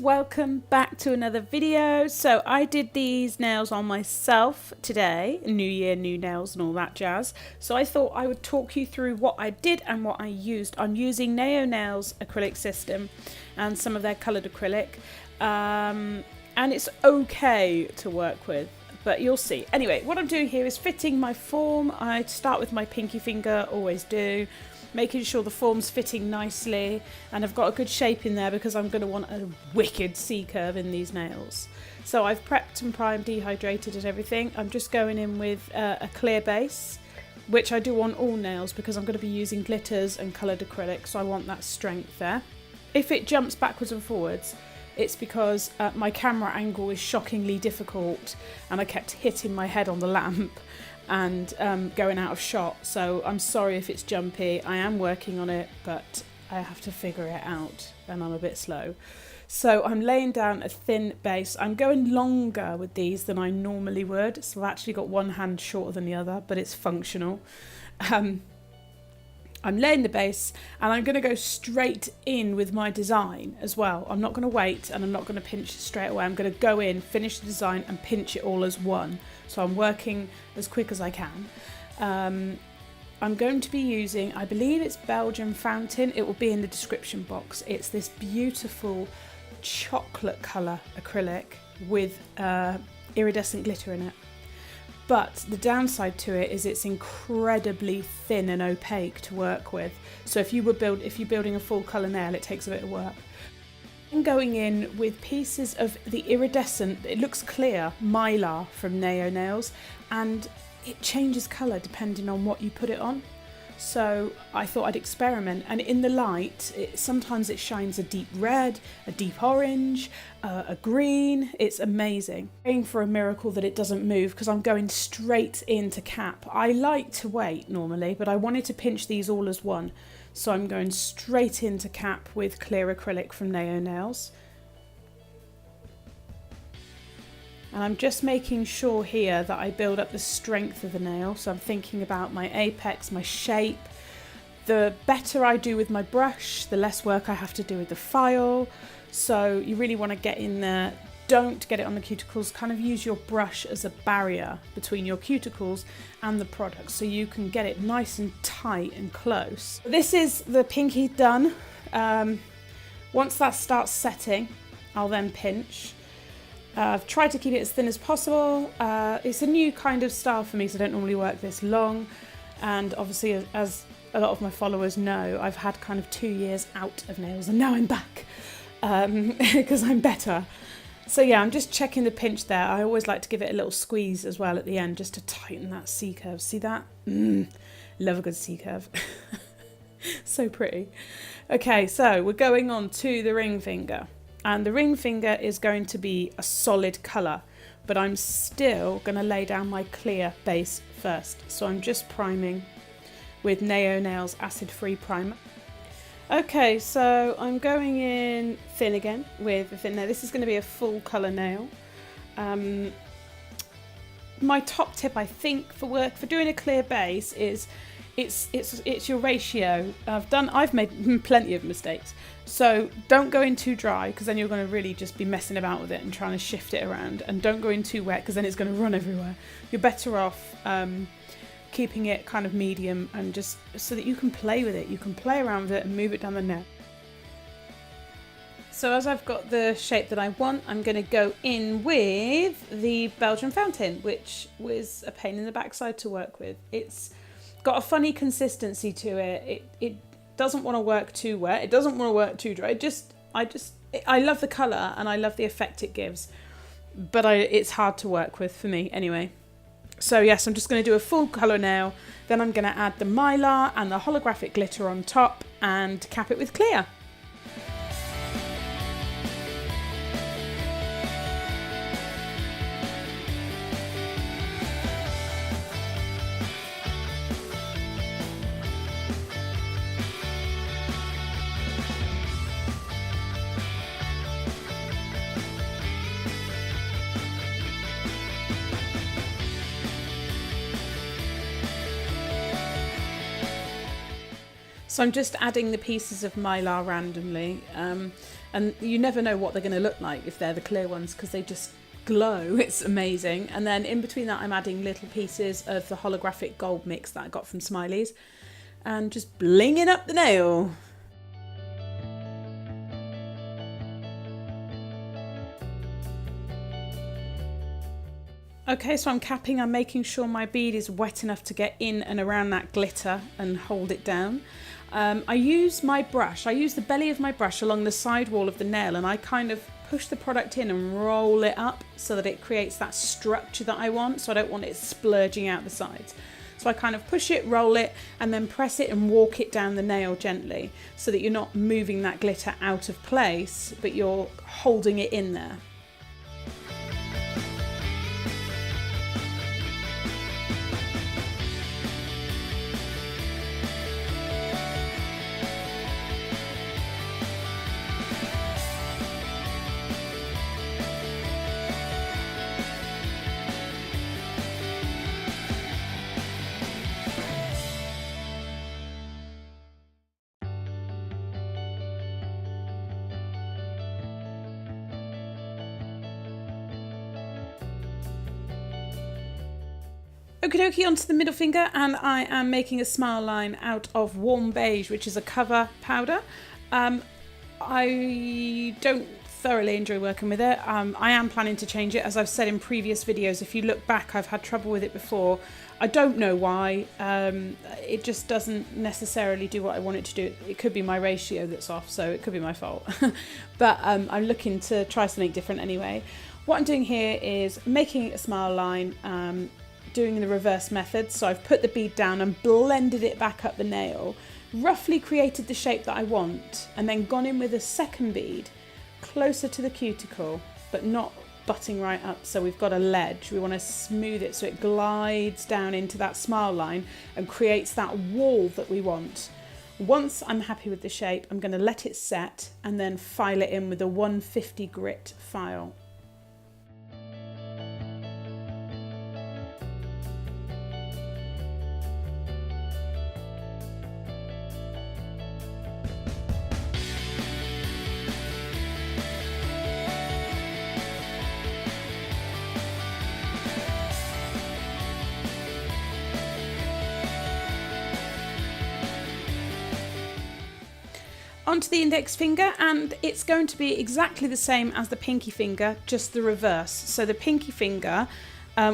welcome back to another video. So I did these nails on myself today, new year, new nails and all that jazz. So I thought I would talk you through what I did and what I used. I'm using Neo Nails acrylic system and some of their coloured acrylic, and it's okay to work with, but you'll see. Anyway, what I'm doing here is fitting my form. I start with my pinky finger, always do, making sure the form's fitting nicely, and I've got a good shape in there because I'm going to want a wicked C-curve in these nails. So I've prepped and primed, dehydrated and everything. I'm just going in with a clear base, which I do on all nails because I'm going to be using glitters and coloured acrylic, so I want that strength there. If it jumps backwards and forwards, it's because my camera angle is shockingly difficult and I kept hitting my head on the lamp and going out of shot, so I'm sorry if it's jumpy. I am working on it, but I have to figure it out and I'm a bit slow. So I'm laying down a thin base. I'm going longer with these than I normally would, so I've actually got one hand shorter than the other, but it's functional. I'm laying the base and I'm going to go straight in with my design as well. I'm not going to wait and I'm not going to pinch it straight away. I'm going to go in, finish the design and pinch it all as one. So I'm working as quick as I can. I'm going to be using, I believe it's Belgium fountain. It will be in the description box. It's this beautiful chocolate colour acrylic with iridescent glitter in it. But the downside to it is it's incredibly thin and opaque to work with. So if you're building a full colour nail, it takes a bit of work. I'm going in with pieces of the iridescent, it looks clear, Mylar from Neo Nails, and it changes colour depending on what you put it on. So I thought I'd experiment, and in the light sometimes it shines a deep red, a deep orange, a green. It's amazing. Praying for a miracle that it doesn't move because I'm going straight into cap. I like to wait normally, but I wanted to pinch these all as one, so I'm going straight into cap with clear acrylic from Neo Nails. And I'm just making sure here that I build up the strength of the nail. So I'm thinking about my apex, my shape. The better I do with my brush, the less work I have to do with the file. So you really want to get in there. Don't get it on the cuticles. Kind of use your brush as a barrier between your cuticles and the product, so you can get it nice and tight and close. This is the pinky done. Once that starts setting, I'll then pinch. I've tried to keep it as thin as possible. It's a new kind of style for me, so I don't normally work this long. And obviously, as a lot of my followers know, I've had kind of 2 years out of nails and now I'm back because I'm better. So yeah, I'm just checking the pinch there. I always like to give it a little squeeze as well at the end just to tighten that C-curve. See that? Love a good C-curve. So pretty. Okay, so we're going on to the ring finger. And the ring finger is going to be a solid colour, but I'm still going to lay down my clear base first. So I'm just priming with Neo Nails acid-free primer. Okay, so I'm going in thin again with the thin nail. This is going to be a full colour nail. My top tip, I think, for doing a clear base is it's your ratio. I've made plenty of mistakes. So don't go in too dry because then you're going to really just be messing about with it and trying to shift it around. And don't go in too wet because then it's going to run everywhere. You're better off keeping it kind of medium and just so that you can play with it. You can play around with it and move it down the nail. So as I've got the shape that I want, I'm going to go in with the Belgian fountain, which was a pain in the backside to work with. It's got a funny consistency to it. It doesn't want to work too wet. It doesn't want to work too dry. I love the colour and I love the effect it gives, but it's hard to work with for me anyway. So yes, I'm just going to do a full colour nail. Then I'm going to add the Mylar and the holographic glitter on top and cap it with clear. So I'm just adding the pieces of Mylar randomly, and you never know what they're going to look like if they're the clear ones because they just glow. It's amazing. And then in between that I'm adding little pieces of the holographic gold mix that I got from Smileys and just blinging up the nail. Okay, so I'm capping. I'm making sure my bead is wet enough to get in and around that glitter and hold it down. I use my brush. I use the belly of my brush along the side wall of the nail, and I kind of push the product in and roll it up so that it creates that structure that I want. So I don't want it splurging out the sides. So I kind of push it, roll it, and then press it and walk it down the nail gently so that you're not moving that glitter out of place, but you're holding it in there. Okie dokie, onto the middle finger, and I am making a smile line out of warm beige, which is a cover powder. I don't thoroughly enjoy working with it. I am planning to change it. As I've said in previous videos, if you look back, I've had trouble with it before. I don't know why. It just doesn't necessarily do what I want it to do. It could be my ratio that's off, so it could be my fault. But I'm looking to try something different anyway. What I'm doing here is making a smile line, doing the reverse method. So I've put the bead down and blended it back up the nail, roughly created the shape that I want, and then gone in with a second bead closer to the cuticle, but not butting right up. So we've got a ledge. We want to smooth it so it glides down into that smile line and creates that wall that we want. Once I'm happy with the shape, I'm going to let it set and then file it in with a 150 grit file. Onto the index finger, and it's going to be exactly the same as the pinky finger, just the reverse. So the pinky finger,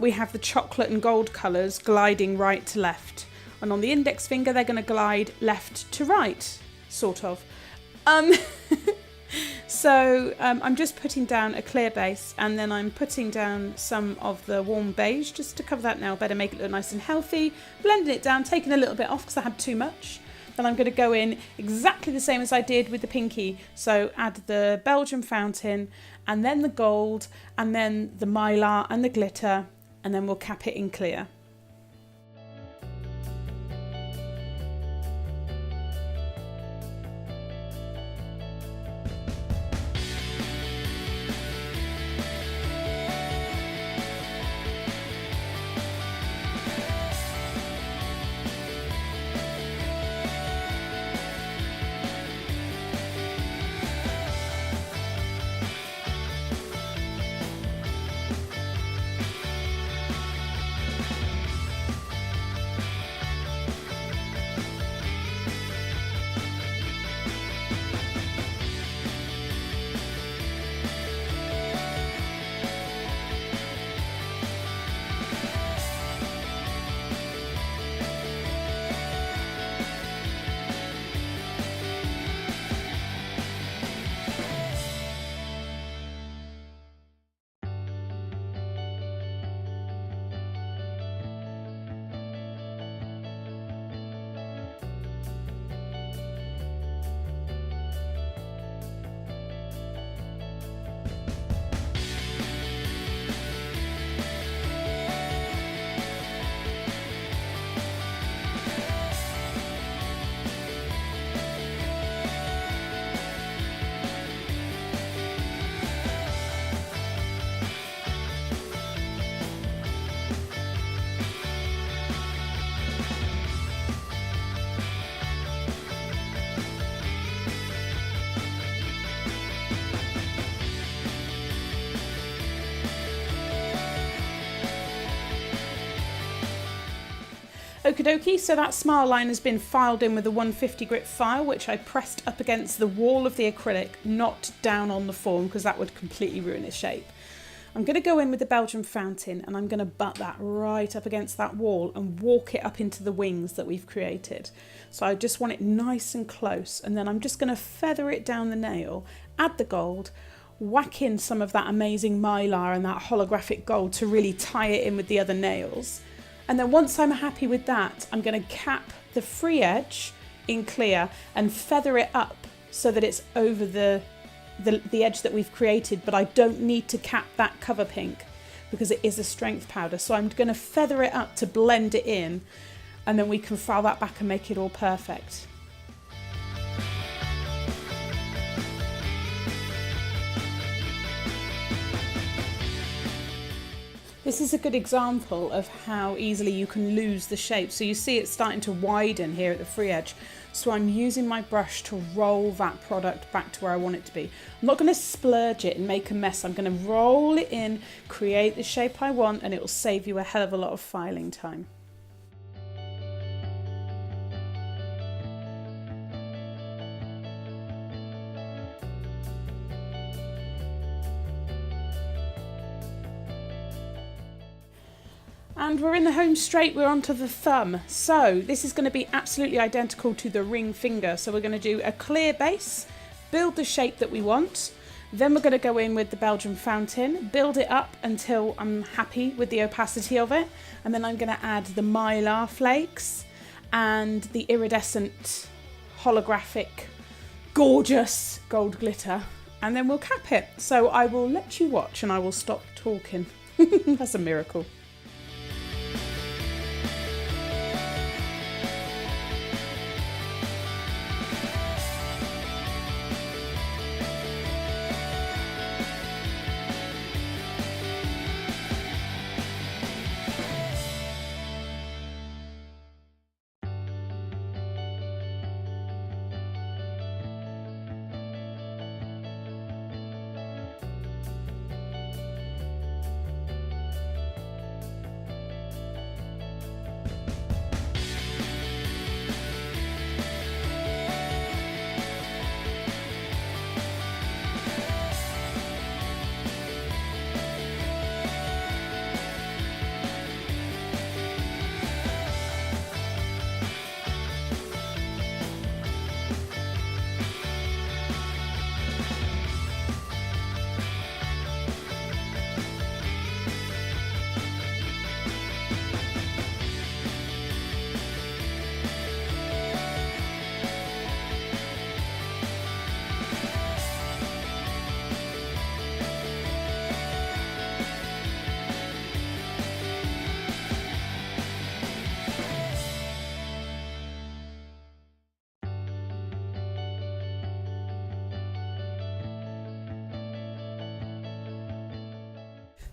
we have the chocolate and gold colours gliding right to left, and on the index finger they're going to glide left to right, sort of. So I'm just putting down a clear base, and then I'm putting down some of the warm beige just to cover that nail better, make it look nice and healthy, blending it down, taking a little bit off because I had too much. Then I'm going to go in exactly the same as I did with the pinky. So add the Belgium fountain, and then the gold, and then the Mylar and the glitter, and then we'll cap it in clear. Okie dokie, so that smile line has been filed in with a 150 grit file, which I pressed up against the wall of the acrylic, not down on the form, because that would completely ruin its shape. I'm going to go in with the Belgian fountain and I'm going to butt that right up against that wall and walk it up into the wings that we've created. So I just want it nice and close, and then I'm just going to feather it down the nail, add the gold, whack in some of that amazing mylar and that holographic gold to really tie it in with the other nails. And then once I'm happy with that, I'm going to cap the free edge in clear and feather it up so that it's over the edge that we've created, but I don't need to cap that cover pink because it is a strength powder. So I'm going to feather it up to blend it in, and then we can file that back and make it all perfect. This is a good example of how easily you can lose the shape. So you see it's starting to widen here at the free edge. So I'm using my brush to roll that product back to where I want it to be. I'm not going to splurge it and make a mess. I'm going to roll it in, create the shape I want, and it will save you a hell of a lot of filing time. And we're in the home straight, we're onto the thumb. So this is going to be absolutely identical to the ring finger. So we're going to do a clear base, build the shape that we want. Then we're going to go in with the Belgian fountain, build it up until I'm happy with the opacity of it. And then I'm going to add the mylar flakes and the iridescent holographic gorgeous gold glitter. And then we'll cap it. So I will let you watch and I will stop talking. That's a miracle.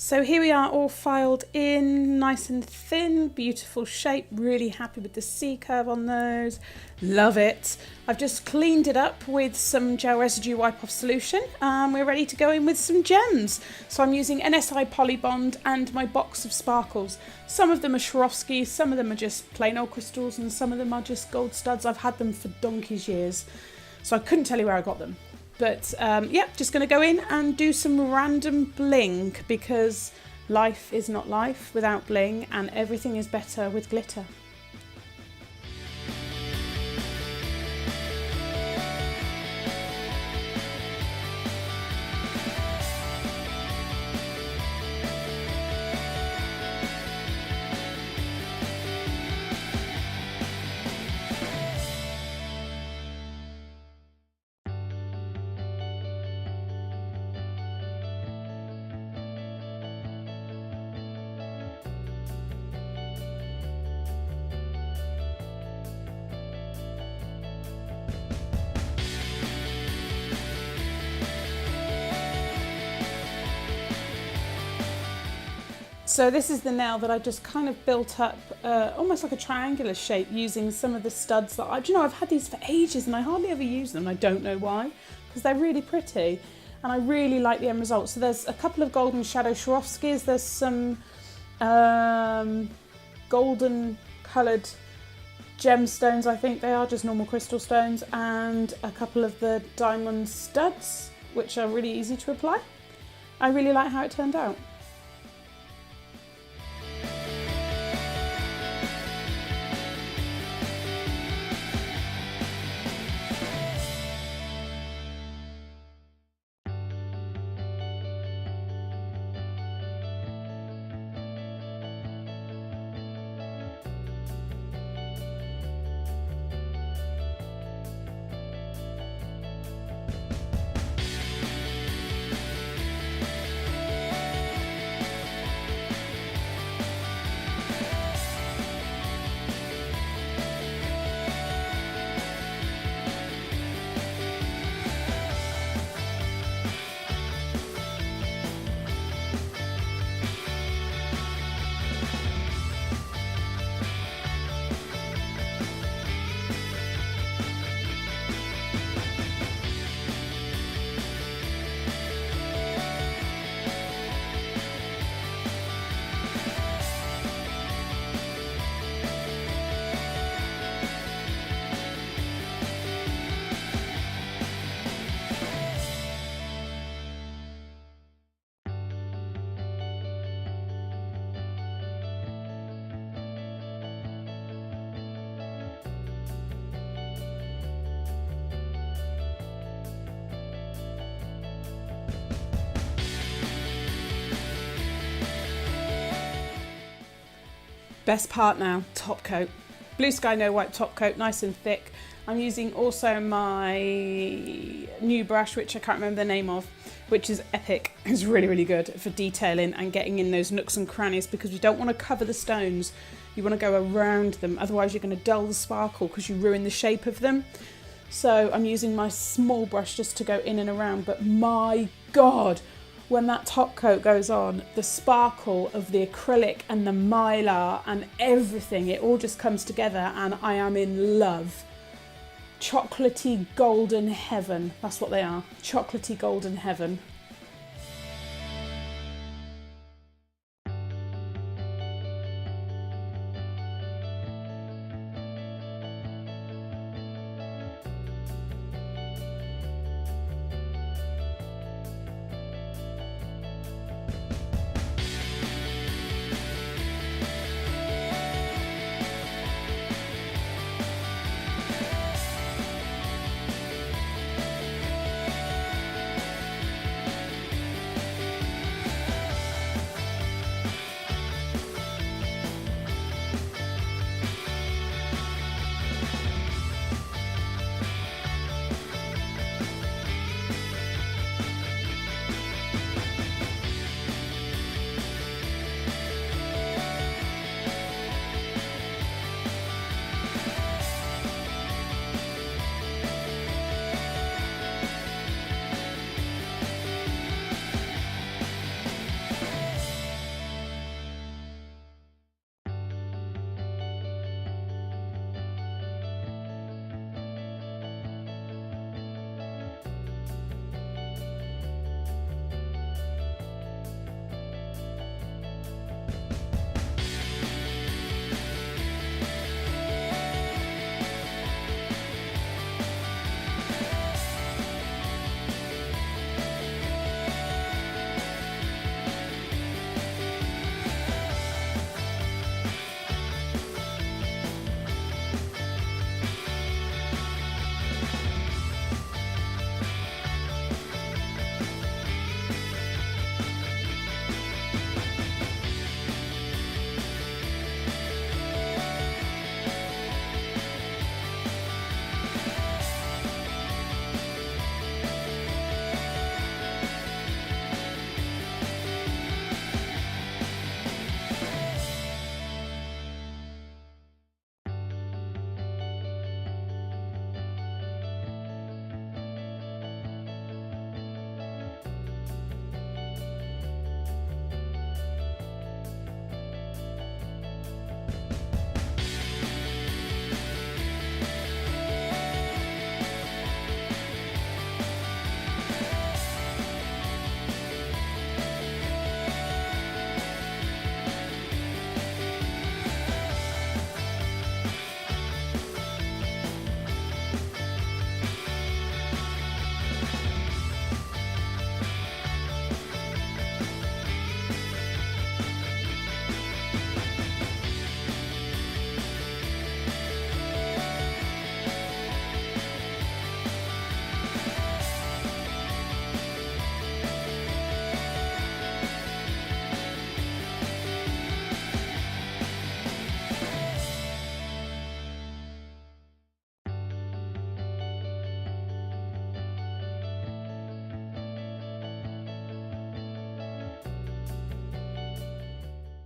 So here we are, all filed in, nice and thin, beautiful shape, really happy with the C-curve on those, love it. I've just cleaned it up with some gel residue wipe off solution. We're ready to go in with some gems. So I'm using NSI Polybond and my box of sparkles. Some of them are Swarovski, some of them are just plain old crystals, and some of them are just gold studs. I've had them for donkey's years, so I couldn't tell you where I got them. But yeah, just going to go in and do some random bling, because life is not life without bling, and everything is better with glitter. So this is the nail that I just kind of built up almost like a triangular shape using some of the studs that I've had these for ages and I hardly ever use them. I don't know why, because they're really pretty and I really like the end result. So there's a couple of golden shadow Swarovskis, there's some golden coloured gemstones, I think they are, just normal crystal stones, and a couple of the diamond studs, which are really easy to apply. I really like how it turned out. Best part now, top coat. Blue Sky No Wipe top coat, nice and thick. I'm using also my new brush, which I can't remember the name of, which is Epic. It's really, really good for detailing and getting in those nooks and crannies, because you don't want to cover the stones. You want to go around them, otherwise you're going to dull the sparkle because you ruin the shape of them. So I'm using my small brush just to go in and around, but my God, when that top coat goes on, the sparkle of the acrylic and the mylar and everything, it all just comes together and I am in love. Chocolatey golden heaven, that's what they are, chocolatey golden heaven.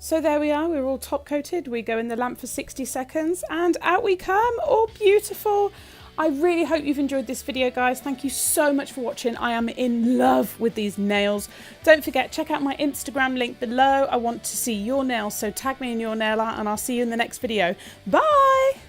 So there we are, we're all top coated. We go in the lamp for 60 seconds and out we come, all beautiful. I really hope you've enjoyed this video, guys. Thank you so much for watching. I am in love with these nails. Don't forget, check out my Instagram link below. I want to see your nails, so tag me in your nail art and I'll see you in the next video. Bye!